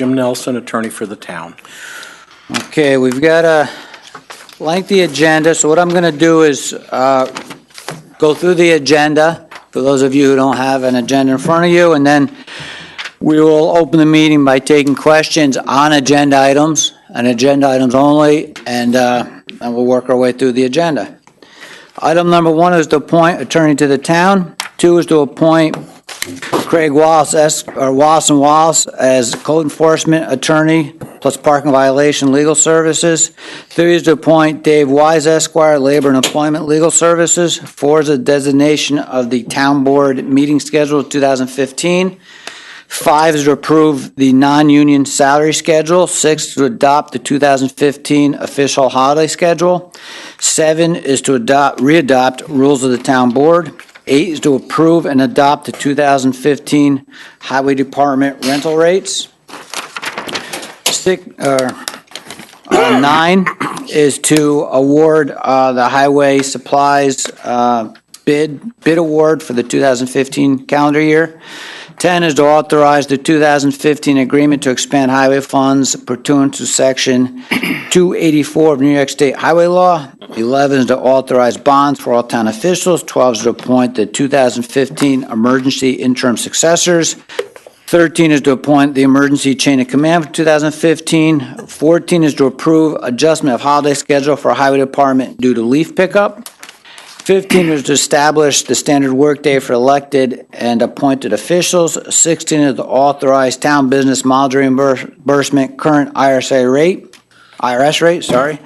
Jim Nelson, attorney for the town. Okay, we've got a lengthy agenda, so what I'm going to do is go through the agenda, for those of you who don't have an agenda in front of you, and then we will open the meeting by taking questions on agenda items, and agenda items only, and we'll work our way through the agenda. Item number 1 is to appoint attorney to the town. 2 is to appoint Craig Wallace, Wallace & Wallace as code enforcement attorney plus parking violation legal services. 3 is to appoint Dave Wise Esquire, labor and employment legal services. 4 is a designation of the town board meeting schedule 2015. 5 is to approve the non-union salary schedule. 6 is to adopt the 2015 official holiday schedule. 7 is to readopt rules of the town board. 8 is to approve and adopt the 2015 Highway Department rental rates. 9 is to award the highway supplies bid award for the 2015 calendar year. 10 is to authorize the 2015 agreement to expand highway funds pursuant to Section 284 of New York State Highway Law. 11 is to authorize bonds for all town officials. 12 is to appoint the 2015 emergency interim successors. 13 is to appoint the emergency chain of command for 2015. 14 is to approve adjustment of holiday schedule for highway department due to leaf pickup. 15 is to establish the standard workday for elected and appointed officials. 16 is to authorize town business mileage reimbursement current IRS rate.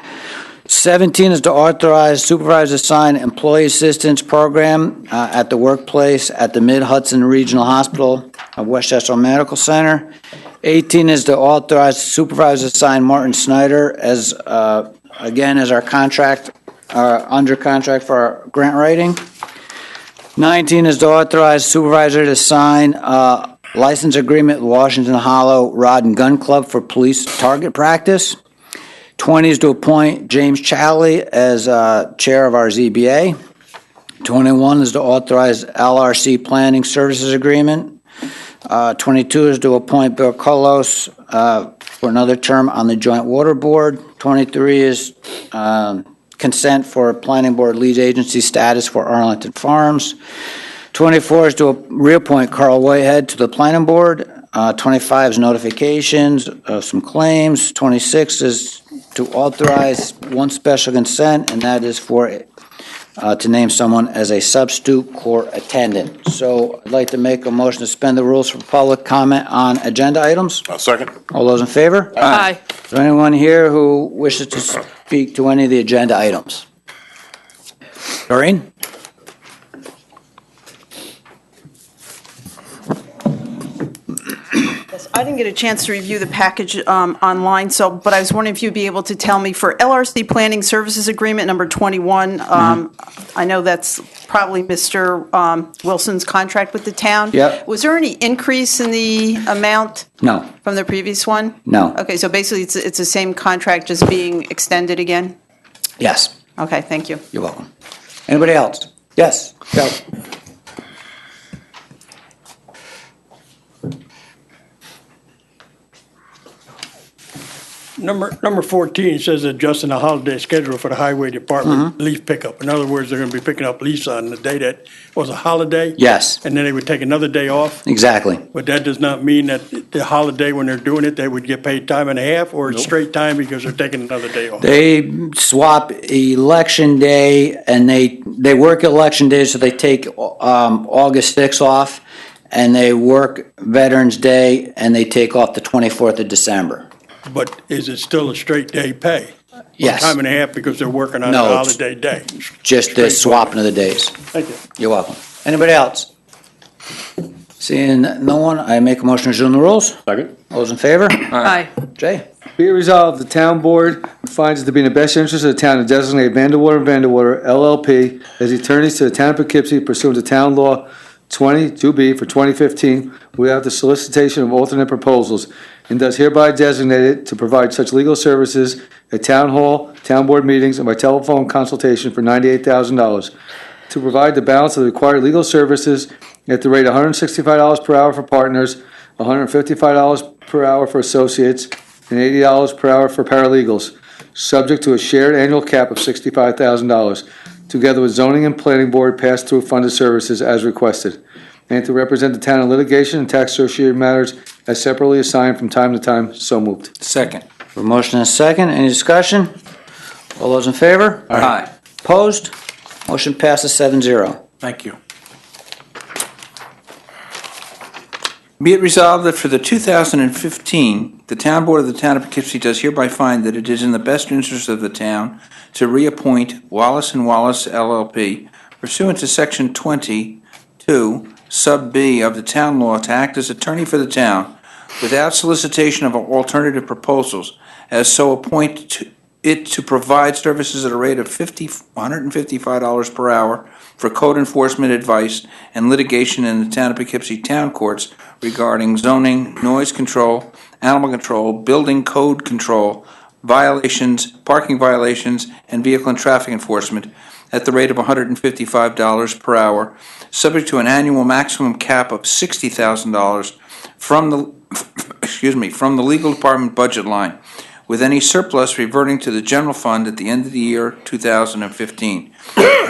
17 is to authorize supervisor sign employee assistance program at the workplace at the Mid-Hudson Regional Hospital of Westchester Medical Center. 18 is to authorize supervisor sign Martin Snyder as our contract. Under contract for our grant writing. 19 is to authorize supervisor to sign license agreement with Washington Hollow Rod and Gun Club for police target practice. 20 is to appoint James Challey as chair of our ZBA. 21 is to authorize LRC planning services agreement. 22 is to appoint Bill Colos for another term on the joint water board. 23 is consent for planning board lead agency status for Arlington Farms. 24 is to reappoint Carl Whitehead to the planning board. 25 is notifications of some claims. 26 is to authorize one special consent, and that is for to name someone as a substitute court attendant. So I'd like to make a motion to suspend the rules for public comment on agenda items. I'll second. All those in favor? Aye. Is there anyone here who wishes to speak to any of the agenda items? Doreen? Yes, I didn't get a chance to review the package online, but I was wondering if you'd be able to tell me for LRC Planning Services Agreement number 21, I know that's probably Mr. Wilson's contract with the town. Yep. Was there any increase in the amount? No. From the previous one? No. Okay, so basically it's the same contract just being extended again? Yes. Okay, thank you. You're welcome. Anybody else? Yes. Go. Number 14 says adjusting the holiday schedule for the highway department leaf pickup. In other words, they're going to be picking up leaves on the day that was a holiday. Yes. And then they would take another day off. Exactly. But that does not mean that the holiday, when they're doing it, they would get paid time and a half or it's straight time because they're taking another day off. They swap election day, and they work election days, so they take August 6th off, and they work Veterans Day, and they take off the 24th of December. But is it still a straight day pay? Yes. Or time and a half because they're working on a No, it's holiday day? Just the swapping of the days. Thank you. You're welcome. Anybody else? Seeing no one, I make a motion to resume the rules. Second. All those in favor? Aye. Jay? Be it resolved, the town board finds it to be in the best interest of the town to designate Vanderwater LLP as attorneys to the town of Poughkeepsie pursuant to town law 22B for 2015 without the solicitation of alternate proposals, and does hereby designate it to provide such legal services at town hall, town board meetings, and by telephone consultation for $98,000, to provide the balance of the required legal services at the rate of $165 per hour for partners, $155 per hour for associates, and $80 per hour for paralegals, subject to a shared annual cap of $65,000, together with zoning and planning board pass-through funded services as requested, and to represent the town in litigation and tax associated matters as separately assigned from time to time. So moved. Second. A motion and a second. Any discussion? All those in favor? Aye. Opposed? Motion passes 7-0. Thank you. Be it resolved that for the 2015, the Town Board of the Town of Poughkeepsie does hereby find that it is in the best interest of the town to reappoint Wallace & Wallace LLP pursuant to Section 22, Sub B of the Town Law to act as attorney for the town without solicitation of alternative proposals, as so appoint it to provide services at a rate of $155 per hour for code enforcement advice and litigation in the Town of Poughkeepsie Town Courts regarding zoning, noise control, animal control, building code control, violations, parking violations, and vehicle and traffic enforcement at the rate of $155 per hour, subject to an annual maximum cap of $60,000 from the legal department budget line, with any surplus reverting to the general fund at the end of the year 2015,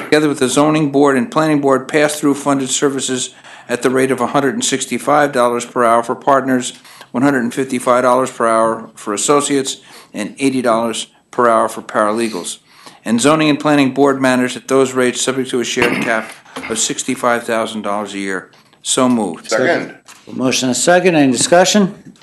together with the zoning board and planning board pass-through funded services at the rate of $165 per hour for partners, $155 per hour for associates, and $80 per hour for paralegals, and zoning and planning board matters at those rates subject to a shared cap of $65,000 a year. So moved. Second. A motion and a second. Any discussion?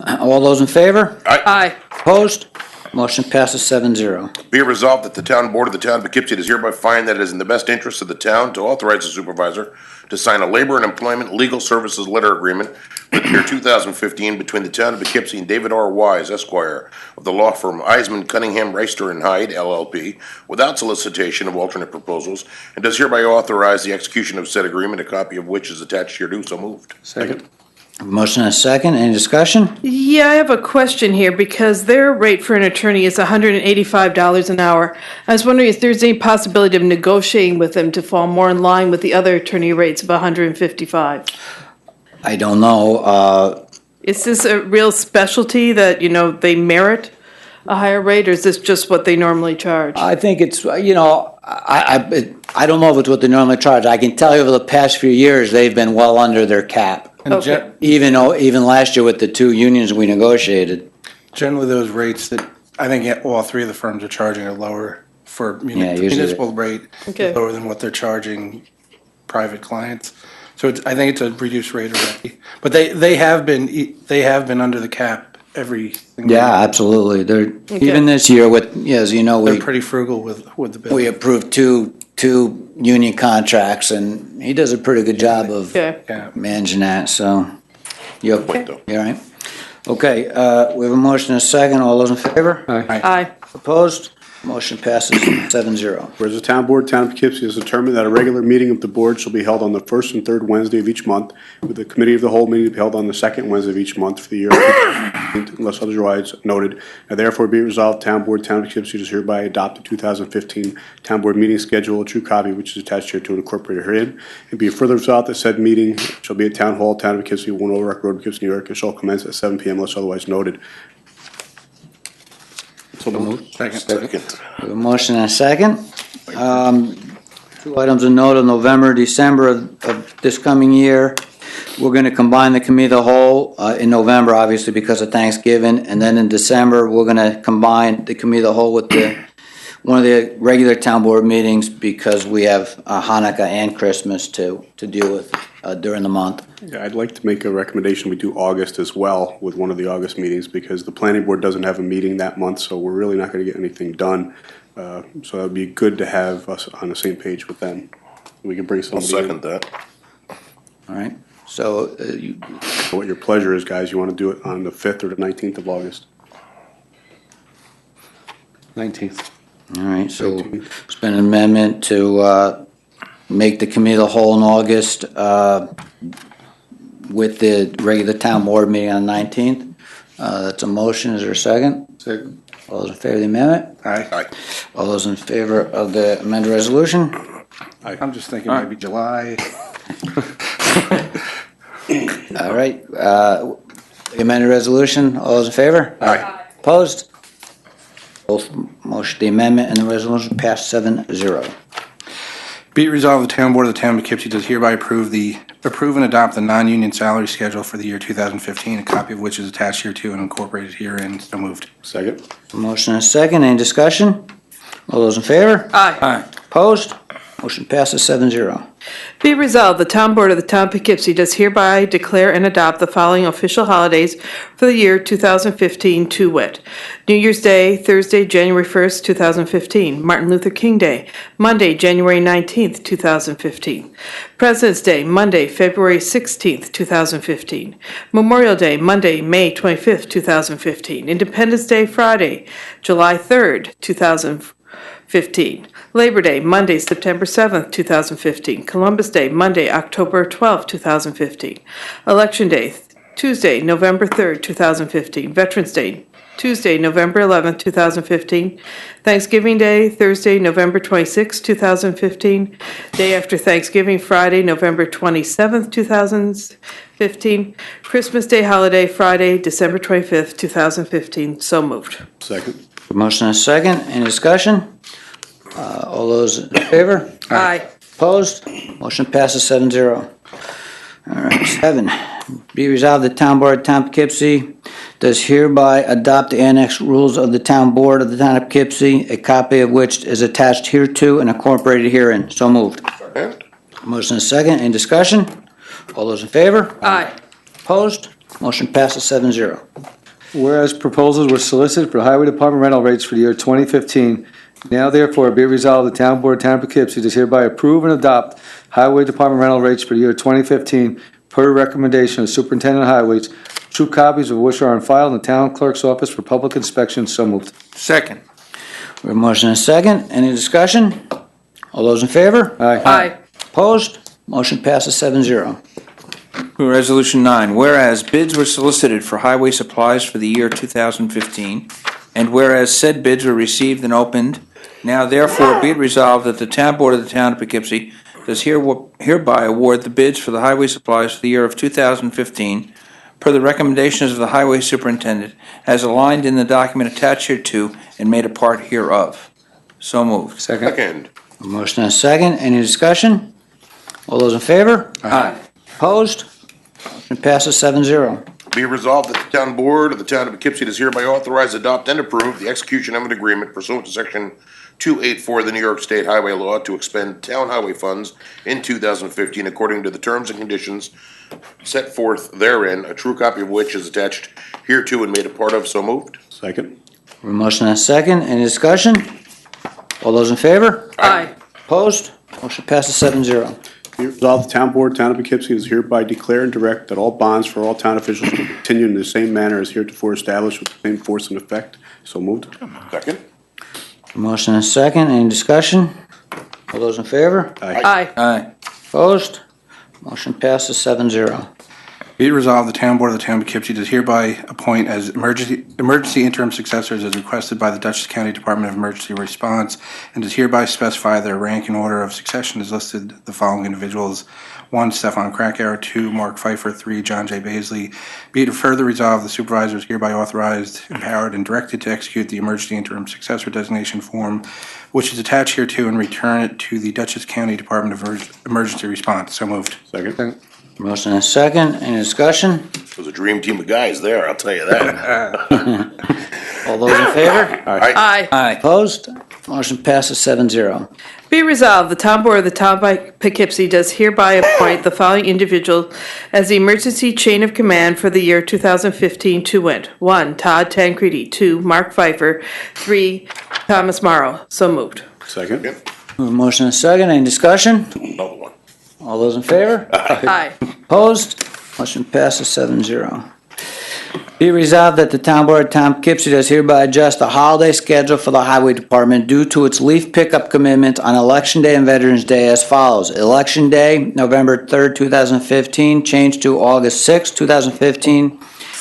All those in favor? Aye. Opposed? Motion passes 7-0. Be it resolved that the Town Board of the Town of Poughkeepsie does hereby find that it is in the best interest of the town to authorize the supervisor to sign a labor and employment legal services letter agreement for the year 2015 between the Town of Poughkeepsie and David R. Wise, Esquire, of the law firm Eisman, Cunningham, Reister, and Hyde, LLP, without solicitation of alternate proposals, and does hereby authorize the execution of said agreement, a copy of which is attached hereto. So moved. Second. A motion and a second. Any discussion? Yeah, I have a question here because their rate for an attorney is $185 an hour. I was wondering if there's any possibility of negotiating with them to fall more in line with the other attorney rates of $155. I don't know. Is this a real specialty that, they merit a higher rate, or is this just what they normally charge? I think it's, I don't know if it's what they normally charge. I can tell you over the past few years, they've been well under their cap. Okay. Even last year with the two unions we negotiated. Generally, those rates that I think all three of the firms are charging are lower for Yeah, usually municipal rate, Okay. lower than what they're charging private clients. So I think it's a reduced rate already. But they have been under the cap every single Yeah, year. absolutely. They're, Okay. even this year with, as you know, They're we pretty frugal with the bill. we approved two union contracts, and he does a pretty good job of Okay. Yeah. managing that, so. You Point, though. all right? Okay, we have a motion and a second. All those in favor? Aye. Opposed? Motion passes 7-0. Whereas the Town Board, Town of Poughkeepsie has determined that a regular meeting of the board shall be held on the first and third Wednesday of each month, with the committee of the whole meeting to be held on the second Wednesday of each month for the year, unless otherwise noted. Now therefore be it resolved, Town Board, Town of Poughkeepsie does hereby adopt the 2015 Town Board meeting schedule, a true copy which is attached here to and incorporated herein. And be it further resolved that said meeting shall be at Town Hall, Town of Poughkeepsie, 1 Old Rock Road, Poughkeepsie, New York. It shall commence at 7 p.m. unless otherwise noted. So moved. Second. Second. We have a motion and a second. Two items of note: of November, December of this coming year, we're going to combine the committee of the whole in November, obviously because of Thanksgiving, and then in December, we're going to combine the committee of the whole with one of the regular town board meetings because we have Hanukkah and Christmas to deal with during the month. Yeah, I'd like to make a recommendation, we do August as well with one of the August meetings, because the planning board doesn't have a meeting that month, so we're really not gonna get anything done. So it'd be good to have us on the same page with them. We can bring I'll somebody in. second that. All right? So What your pleasure is, guys, you wanna do it on the 5th or the 19th of August? 19th. all right, so it's been an amendment to make the committee of the whole in August with the regular town board meeting on the 19th. That's a motion. Is there a second? Second. All those in favor of the amendment? Aye. Aye. All those in favor of the amended resolution? I'm just thinking maybe July. All right, the amended resolution, all those in favor? Aye. Opposed? Both motion, the amendment and the resolution passed 7-0. Be it resolved, the Town Board of the Town of Poughkeepsie does hereby approve and adopt the non-union salary schedule for the year 2015, a copy of which is attached hereto and incorporated herein. So moved. Second. Motion and a second, any discussion? All those in favor? Aye. Opposed? Motion passes 7-0. Be resolved, the Town Board of the Town of Poughkeepsie does hereby declare and adopt the following official holidays for the year 2015, to wit: New Year's Day, Thursday, January 1st, 2015; Martin Luther King Day, Monday, January 19th, 2015; President's Day, Monday, February 16th, 2015; Memorial Day, Monday, May 25th, 2015; Independence Day, Friday, July 3rd, 2015; Labor Day, Monday, September 7th, 2015. Columbus Day, Monday, October 12th, 2015. Election Day, Tuesday, November 3rd, 2015. Veterans Day, Tuesday, November 11th, 2015. Thanksgiving Day, Thursday, November 26th, 2015. Day after Thanksgiving, Friday, November 27th, 2015. Christmas Day holiday, Friday, December 25th, 2015. So moved. Second. Motion and a second, any discussion? All those in favor? Aye. Opposed? Motion passes 7-0. All right, 7. Be resolved, the Town Board of the Town of Poughkeepsie does hereby adopt the annex rules of the Town Board of the Town of Poughkeepsie, a copy of which is attached hereto and incorporated herein. So moved. Second. Motion and a second, any discussion? All those in favor? Aye. Opposed? Motion passes 7-0. Whereas proposals were solicited for highway department rental rates for the year 2015, now therefore be it resolved, the Town Board of Town of Poughkeepsie does hereby approve and adopt highway department rental rates for the year 2015 per recommendation of Superintendent of Highways, true copies of which are on file in the Town Clerk's office for public inspection. So moved. Second. We have a motion and a second, any discussion? All those in favor? Aye. Opposed? Motion passes 7-0. Resolution 9, whereas bids were solicited for highway supplies for the year 2015, and whereas said bids were received and opened, now therefore be it resolved that the Town Board of the Town of Poughkeepsie does hereby award the bids for the highway supplies for the year of 2015 per the recommendations of the Highway Superintendent as aligned in the document attached hereto and made a part hereof. So moved. Second. A motion and a second, any discussion? All those in favor? Aye. Opposed? Motion passes 7-0. Be it resolved that the Town Board of the Town of Poughkeepsie does hereby authorize, adopt, and approve the execution of an agreement pursuant to Section 284 of the New York State Highway Law to expend town highway funds in 2015 according to the terms and conditions set forth therein, a true copy of which is attached hereto and made a part of. So moved. Second. A motion and a second, any discussion? All those in favor? Aye. Opposed? Motion passes 7-0. Be it resolved, the Town Board, Town of Poughkeepsie is hereby declare and direct that all bonds for all town officials will continue in the same manner as heretofore established with the same force and effect. So moved. Second. A motion and a second, any discussion? All those in favor? Aye. Aye. Opposed? Motion passes 7-0. Be it resolved, the Town Board of the Town of Poughkeepsie does hereby appoint as emergency interim successors as requested by the Dutchess County Department of Emergency Response, and does hereby specify their rank and order of succession as listed the following individuals: 1, Stefan Krakauer; 2, Mark Pfeiffer; 3, John J. Baisley. Be it further resolved, the supervisor is hereby authorized, empowered, and directed to execute the emergency interim successor designation form, which is attached hereto, and return it to the Dutchess County Department of Emergency Response. So moved. Second. Motion and a second, any discussion? It was a dream team of guys there, I'll tell you that. All those in favor? Aye. Aye. Opposed? Motion passes 7-0. Be resolved, the Town Board of the Town of Poughkeepsie does hereby appoint the following individual as the emergency chain of command for the year 2015 to wit: 1, Todd Tancredi; 2, Mark Pfeiffer; 3, Thomas Morrow. So moved. Second. Motion and a second, any discussion? Another one. All those in favor? Aye. Opposed? Motion passes 7-0. Be resolved that the Town Board of Town of Poughkeepsie does hereby adjust the holiday schedule for the Highway Department due to its leaf pickup commitment on Election Day and Veterans Day as follows. Election Day, November 3rd, 2015, changed to August 6th, 2015,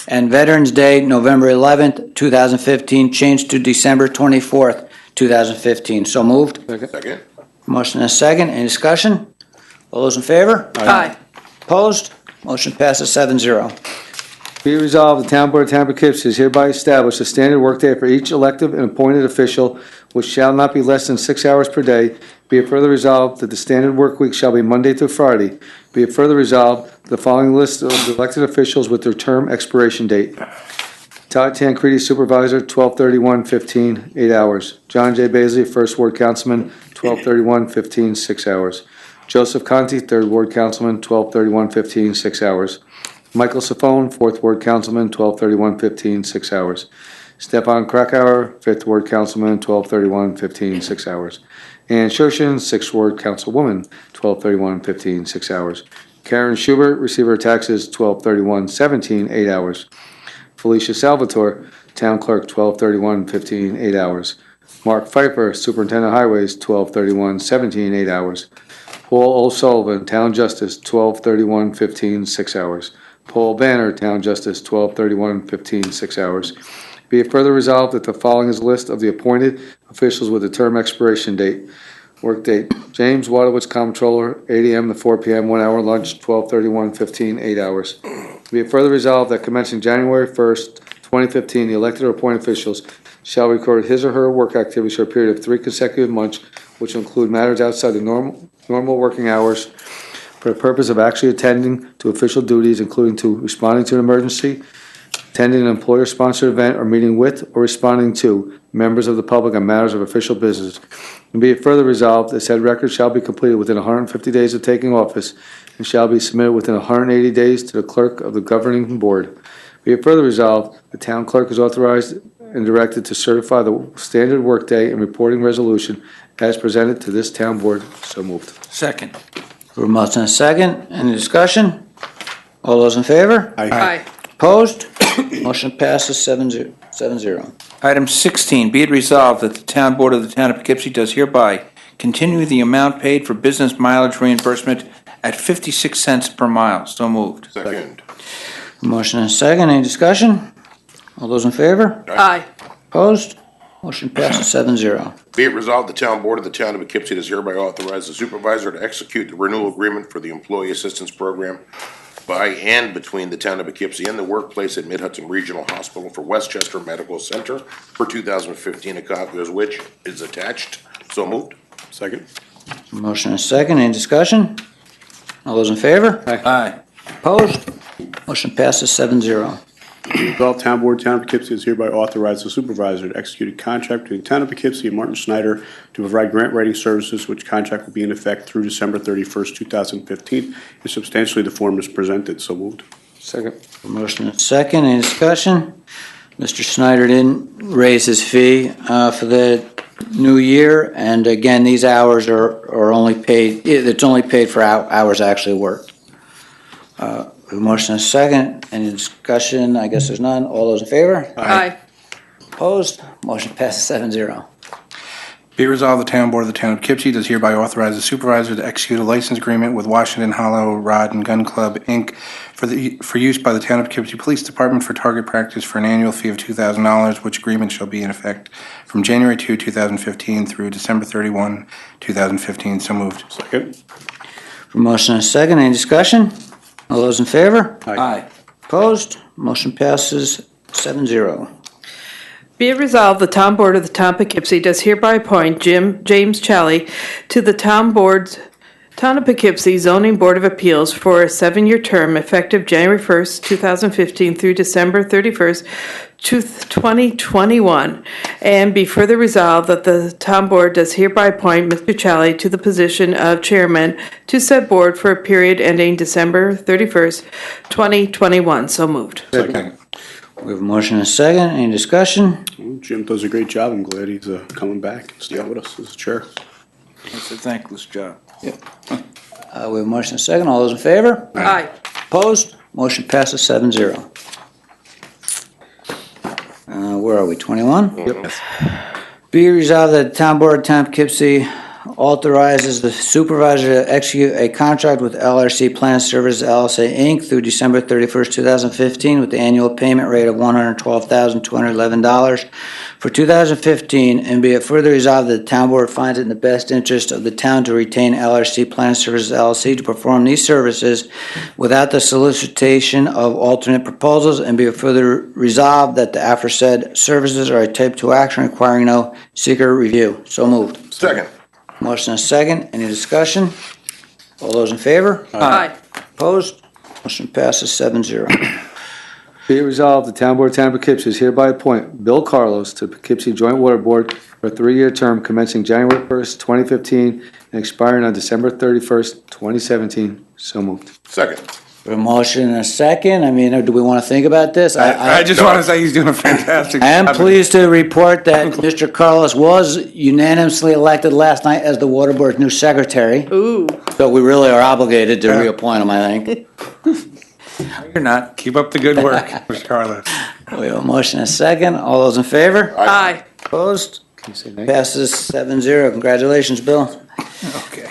and Veterans Day, November 11th, 2015, changed to December 24th, 2015. So moved. Second. Motion and a second. Any discussion? All those in favor? Aye. Opposed? Motion passes 7-0. Be it resolved, the Town Board of Town of Poughkeepsie has hereby established a standard workday for each elective and appointed official, which shall not be less than 6 hours per day. Be it further resolved that the standard work week shall be Monday through Friday. Be it further resolved, the following list of elected officials with their term expiration date. Todd Tancredi, Supervisor, 12/31/15, 8 hours. John J. Baisley, First Ward Councilman, 12/31/15, 6 hours. Joseph Conti, Third Ward Councilman, 12/31/15, 6 hours. Michael Safone, Fourth Ward Councilman, 12/31/15, 6 hours. Stefan Krakauer, Fifth Ward Councilman, 12/31/15, 6 hours. Ann Shoshin, Sixth Ward Councilwoman, 12/31/15, 6 hours. Karen Schubert, Receiver of Taxes, 12/31/17, 8 hours. Felicia Salvatore, Town Clerk, 12/31/15, 8 hours. Mark Pfeiffer, Superintendent of Highways, 12/31/17, 8 hours. Paul O'Sullivan, Town Justice, 12/31/15, 6 hours. Paul Banner, Town Justice, 12/31/15, 6 hours. Be it further resolved that the following is a list of the appointed officials with a term expiration date. Work date, James Wadowitz, Comptroller, 8 a.m. to 4 p.m., 1 hour lunch, 12/31/15, 8 hours. Be it further resolved that commencing January 1st, 2015, the elected or appointed officials shall record his or her work activities for a period of 3 consecutive months, which will include matters outside the normal working hours for the purpose of actually attending to official duties, including to responding to an emergency, attending an employer-sponsored event, or meeting with or responding to members of the public on matters of official business. And be it further resolved, the said record shall be completed within 150 days of taking office and shall be submitted within 180 days to the clerk of the governing board. Be it further resolved, the town clerk is authorized and directed to certify the standard workday and reporting resolution as presented to this town board. So moved. Second. For a motion and a second, any discussion? All those in favor? Aye. Opposed? Motion passes 7-0. Item 16, be it resolved that the Town Board of the Town of Poughkeepsie does hereby continue the amount paid for business mileage reimbursement at 56 cents per mile. So moved. Second. Motion and a second, any discussion? All those in favor? Aye. Opposed? Motion passes 7-0. Be it resolved, the Town Board of the Town of Poughkeepsie does hereby authorize the supervisor to execute the renewal agreement for the Employee Assistance Program by and between the Town of Poughkeepsie and the workplace at Mid-Hudson Regional Hospital for Westchester Medical Center for 2015, a copy of which is attached. So moved. Second. Motion and a second, any discussion? All those in favor? Aye. Opposed? Motion passes 7-0. Resolved, Town Board, Town of Poughkeepsie is hereby authorized the supervisor to execute a contract between Town of Poughkeepsie and Martin Snyder to provide grant writing services, which contract will be in effect through December 31st, 2015, in substantially the form as presented. So moved. Second. Motion and a second, any discussion? Mr. Snyder didn't raise his fee for the new year, and again, these hours are only paid, it's only paid for hours actually worked. Motion and a second, any discussion? I guess there's none. All those in favor? Aye. Opposed? Motion passes 7-0. Be it resolved, the Town Board of the Town of Poughkeepsie does hereby authorize the supervisor to execute a license agreement with Washington Hollow Rod and Gun Club, Inc. for use by the Town of Poughkeepsie Police Department for target practice for an annual fee of $2,000, which agreement shall be in effect from January 2, 2015 through December 31, 2015. So moved. Second. Motion and a second, any discussion? All those in favor? Aye. Opposed? Motion passes 7-0. Be it resolved, the Town Board of the Town of Poughkeepsie does hereby appoint James Challey to the Town of Poughkeepsie Zoning Board of Appeals for a 7-year term effective January 1st, 2015 through December 31st, 2021. And be further resolved that the Town Board does hereby appoint Mr. Challey to the position of Chairman to said board for a period ending December 31st, 2021. So moved. Second. We have a motion and a second. Any discussion? Well, Jim does a great job. I'm glad he's coming back and staying with us as chair. It's a thankless job. We have a motion and a second. All those in favor? Aye. Opposed? Motion passes 7-0. Where are we, 21? Yep. Be resolved that the Town Board of Town of Poughkeepsie authorizes the supervisor to execute a contract with LRC Plan Services LLC Inc. through December 31st, 2015, with the annual payment rate of $112,211 for 2015, and be it further resolved that the town board finds it in the best interest of the town to retain LRC Plan Services LLC to perform these services without the solicitation of alternate proposals, and be it further resolved that the aforesaid services are a type 2 action requiring no secret review. So moved. Second. Motion and second. Any discussion? All those in favor? Aye. Opposed? Motion passes 7-0. Be it resolved, the Town Board of the Town of Poughkeepsie is hereby appoint Bill Carlos to Poughkeepsie Joint Water Board for a 3-year term commencing January 1st, 2015, and expiring on December 31st, 2017. So moved. Second. A motion and a second. I mean, do we want to think about this? I just want to say he's doing a fantastic I am job. pleased to report that Mr. Carlos was unanimously elected last night as the Water Board's new secretary. Ooh. So we really are obligated to reappoint him, I think. You're not. Keep up the good work, Mr. Carlos. We have a motion and a second. All those in favor? Aye. Opposed? Can you say nay? Passes 7-0. Congratulations, Bill. Okay.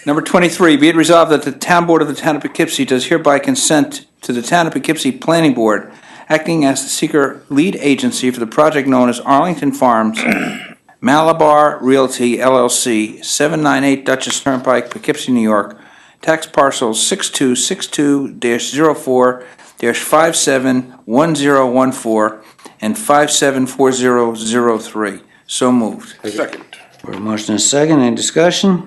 Number 23, be it resolved that the Town Board of the Town of Poughkeepsie does hereby consent to the Town of Poughkeepsie Planning Board acting as the seeker lead agency for the project known as Arlington Farms, Malabar Realty LLC, 798 Dutchess Turnpike, Poughkeepsie, New York, tax parcels 6262-04-571014 and 574003. So moved. Second. For a motion and a second, any discussion?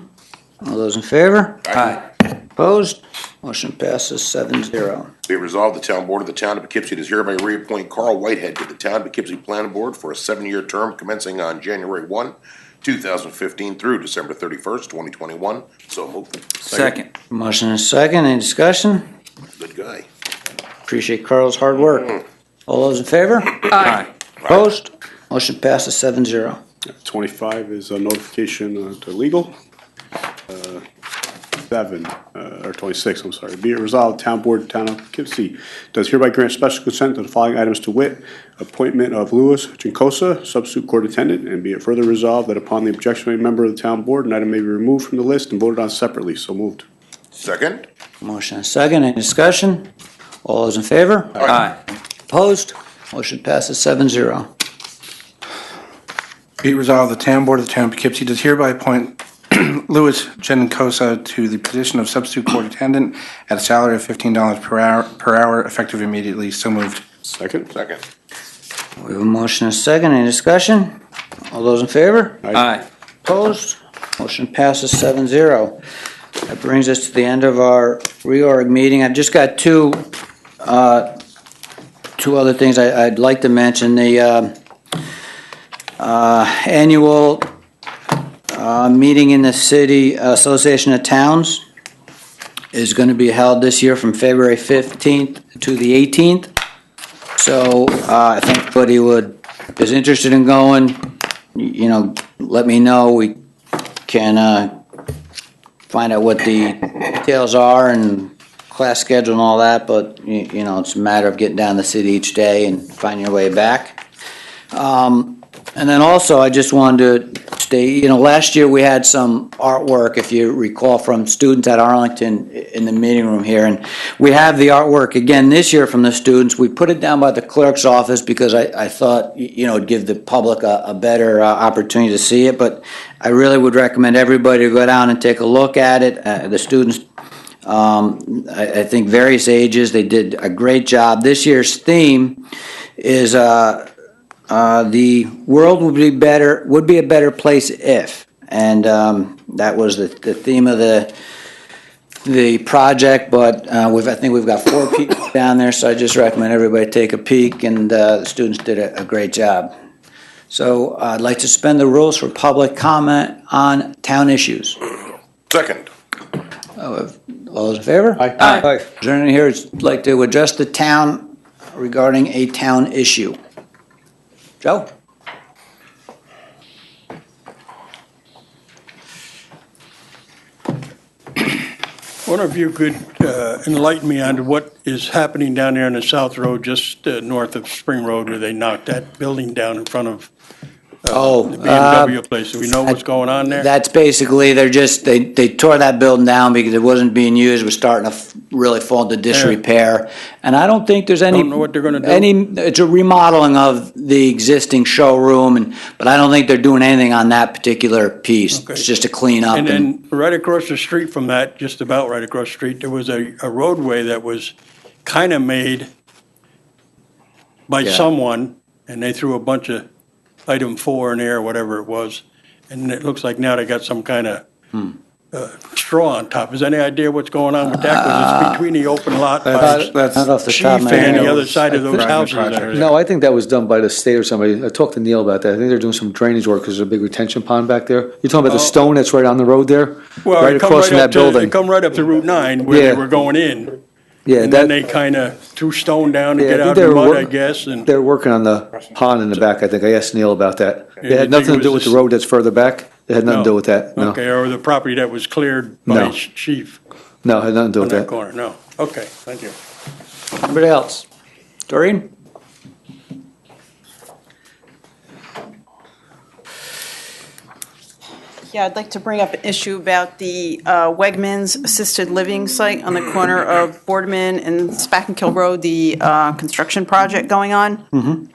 All those in favor? Aye. Opposed? Motion passes 7-0. Be it resolved, the Town Board of the Town of Poughkeepsie does hereby reappoint Carl Whitehead to the Town of Poughkeepsie Planning Board for a 7-year term commencing on January 1, 2015 through December 31st, 2021. So moved. Second. Motion and a second, any discussion? Good guy. Appreciate Carl's hard work. All those in favor? Aye. Opposed? Motion passes 7-0. 25 is a notification to legal. 26, I'm sorry. Be it resolved, Town Board, Town of Poughkeepsie does hereby grant special consent to the following items to wit: appointment of Louis Jinkosa, substitute court attendant, and be it further resolved that upon the objection of a member of the town board, an item may be removed from the list and voted on separately. So moved. Second. Motion and a second, any discussion? All those in favor? Aye. Opposed? Motion passes 7-0. Be it resolved, the Town Board of the Town of Poughkeepsie does hereby appoint Louis Gencosa to the position of substitute court attendant at a salary of $15 per hour, effective immediately. So moved. Second. Second. We have a motion and a second, any discussion? All those in favor? Aye. Opposed? Motion passes 7-0. That brings us to the end of our reorg meeting. I've just got two other things I'd like to mention. The annual meeting in the City Association of Towns is going to be held this year from February 15th to the 18th. So I think anybody is interested in going, let me know. We can find out what the details are and class schedule and all that, but, it's a matter of getting down the city each day and finding your way back. And then also, I just wanted to state, last year we had some artwork, if you recall, from students at Arlington in the meeting room here. And we have the artwork again this year from the students. We put it down by the clerk's office because I thought, it'd give the public a better opportunity to see it. But I really would recommend everybody to go down and take a look at it. The students, I think various ages, they did a great job. This year's theme is the world would be a better place if, and that was the theme of the project. But I think we've got 4 people down there, so I just recommend everybody take a peek. And the students did a great job. So I'd like to suspend the rules for public comment on town issues. Second. All those in favor? Aye. Is there anyone here who'd like to address the town regarding a town issue? Joe? I wonder if you could enlighten me on what is happening down there on the South Road, just north of Spring Road, where they knocked that building down in front of The BMW place, do we know what's going on there? That's basically, they tore that building down because it wasn't being used, it was starting to really fall into disrepair. And I don't think there's any. Don't know what they're gonna do? It's a remodeling of the existing showroom, but I don't think they're doing anything on that particular piece. Okay. It's just a clean up. And then right across the street from that, just about right across the street, there was a roadway that was kind of made by Yeah. someone, and they threw a bunch of item 4 in there, whatever it was. And it looks like now they got some kind of straw on top. Is any idea what's going on with that? 'Cause it's between the open lot by That's Not off the top of Chief my head. and the other side of those Private houses that project. are there. No, I think that was done by the state or somebody. I talked to Neil about that. I think they're doing some drainage work because there's a big retention pond back there. You're talking about the stone that's right on the road there? Well, Right it come across from right up that to, building. it come right up to Route 9 where Yeah. they were going in. Yeah, And then that, they kind of threw stone down to Yeah, get I think out they the were mud, wor- I guess, and. they're working on the pond in the back, I think. I asked Neil about that. Yeah, It you had think nothing to it do was with the the- road that's further back. It had nothing to do with that, no. Okay, or the property that was cleared by No. Chief No, it had nothing to do on with that that. corner, no. Okay, thank you. Anybody else? Doreen? Yeah, I'd like to bring up an issue about the Wegmans Assisted Living site on the corner of Boardman and Spackenkill Road, the construction project going on.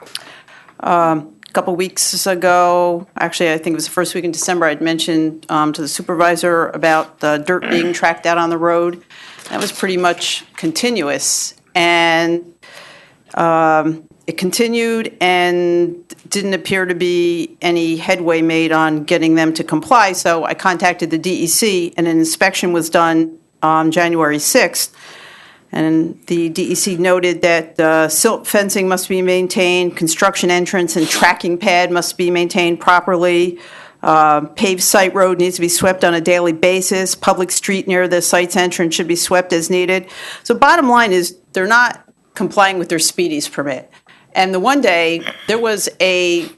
A couple weeks ago, actually, I think it was the first week in December, I'd mentioned to the supervisor about the dirt being tracked out on the road. That was pretty much continuous. And it continued and didn't appear to be any headway made on getting them to comply. So I contacted the DEC, and an inspection was done on January 6th. And the DEC noted that silt fencing must be maintained, construction entrance and tracking pad must be maintained properly, paved site road needs to be swept on a daily basis, public street near the site's entrance should be swept as needed. So bottom line is, they're not complying with their speedies permit. And the one day, there was a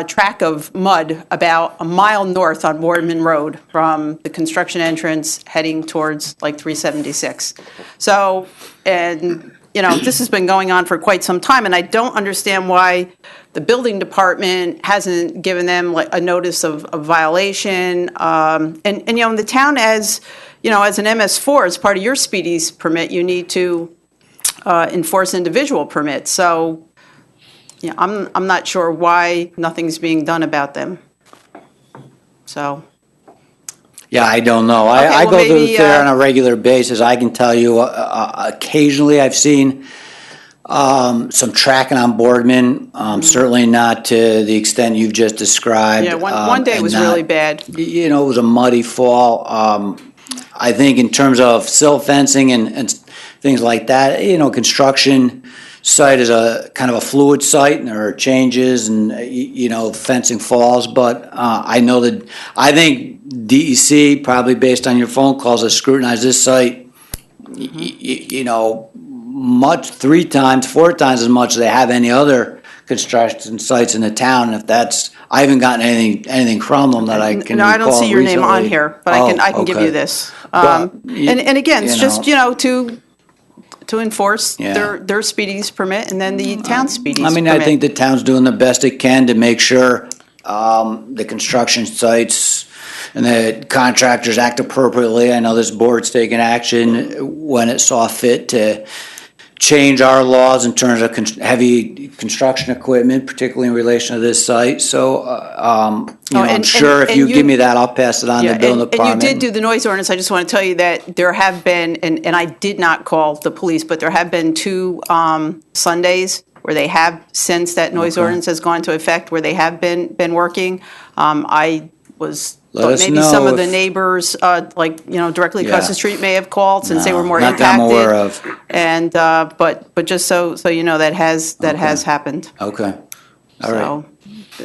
track of mud about a mile north on Boardman Road from the construction entrance heading towards like 376. So, and, you know, this has been going on for quite some time, and I don't understand why the building department hasn't given them like a notice of violation. And, you know, in the town as, you know, as an MS4, as part of your speedies permit, you need to enforce individual permits. So, yeah, I'm not sure why nothing's being done about them. So, Yeah, I don't know. Okay, I well, go through maybe, there on a regular basis. I can tell you, occasionally I've seen some tracking on Boardman, certainly not to the extent you've just described. yeah, one day and was not- really bad. You know, it was a muddy fall. I think in terms of silt fencing and things like that, you know, construction site is a kind of a fluid site, and there are changes and, you know, fencing falls, but I know that, I think DEC, probably based on your phone calls, has scrutinized this site, you know, much, 3 times, 4 times as much as they have any other construction sites in the town. And if that's, I haven't gotten anything from them that I can No, I don't recall see your name on recently. here, but I can give okay. you this. But, And again, it's you just, know. you know, to enforce Yeah. their speedies permit and then the town speedies I mean, permit. I think the town's doing the best it can to make sure the construction sites and the contractors act appropriately. I know this board's taken action when it saw fit to change our laws in terms of heavy construction equipment, particularly in relation to this site. So, you know, I'm sure if you give me that, I'll pass it on to Yeah, the building and department. you did do the noise ordinance. I just want to tell you that there have been, and I did not call the police, but there have been 2 Sundays where they have, since that noise ordinance has gone into effect, where they have been working. I thought us maybe some know of the if- neighbors, like, you know, directly across Yeah. the street may have called since they No, were more not impacted. that I'm aware of. And, but just so you know, that has happened. Okay, all right. So,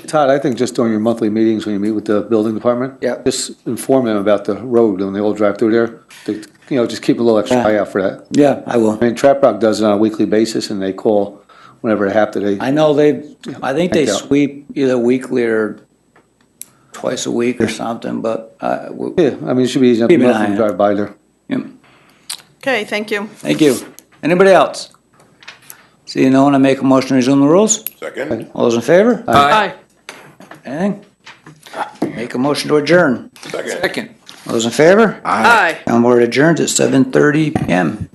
Todd, I think just during your monthly meetings when you meet with the building department. Yep. Just inform them about the road when they all drive through there. You know, just keep a little extra eye out for that. Yeah, I will. I mean, Trap Rock does it on a weekly basis and they call whenever they have to. I know I think they Thank you. sweep either weekly or twice a week or something, but, Yeah, I mean, it should be easy enough Keep an to eye on it. drive by there. yeah. okay, thank you. Thank you. Anybody else? See no one, I make a motion to resume the rules? Second? All those in favor? Aye. Anything? Make a motion to adjourn. Second. Those in favor? Aye. Town board adjourns at 7:30 PM.